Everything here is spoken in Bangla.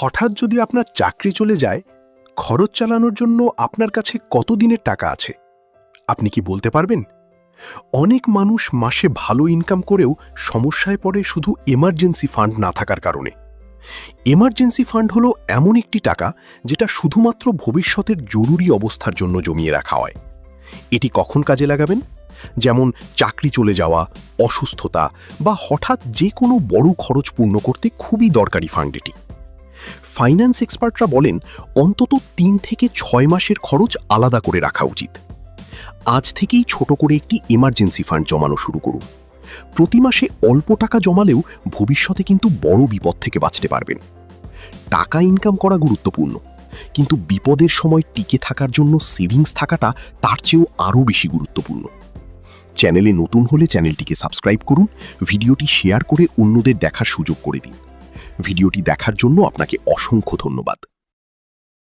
হঠাৎ যদি আপনার চাকরি চলে যায়, খরচ চালানোর জন্য আপনার কাছে কত দিনের টাকা আছে আপনি কি বলতে পারবেন? অনেক মানুষ মাসে ভালো ইনকাম করেও সমস্যায় পড়ে শুধু এমার্জেন্সি ফান্ড না থাকার কারণে। এমার্জেন্সি ফান্ড হলো এমন একটি টাকা যেটা শুধুমাত্র ভবিষ্যতের জরুরি অবস্থার জন্য জমিয়ে রাখা হয়। এটি কখন কাজে লাগাবেন? যেমন চাকরি চলে যাওয়া, অসুস্থতা বা হঠাৎ যে কোনো বড় খরচ পূর্ণ করতে খুবই দরকারি ফান্ড এটি। ফাইন্যান্স এক্সপার্টরা বলেন অন্তত ৩ থেকে ৬ মাসের খরচ আলাদা করে রাখা উচিত। আজ থেকেই ছোট করে একটি এমার্জেন্সি ফান্ড জমানো শুরু করুন। প্রতি মাসে অল্প টাকা জমালেও ভবিষ্যতে কিন্তু বড় বিপদ থেকে বাঁচতে পারবেন। টাকা ইনকাম করা গুরুত্বপূর্ণ, কিন্তু বিপদের সময় টিকে থাকার জন্য সেভিংস থাকাটা তার চেয়েও আরও বেশি গুরুত্বপূর্ণ। চ্যানেলে নতুন হলে চ্যানেলটিকে সাবস্ক্রাইব করুন, ভিডিওটি শেয়ার করে অন্যদের দেখার সুযোগ করে দিন। ভিডিওটি দেখার জন্য আপনাকে অসংখ্য ধন্যবাদ।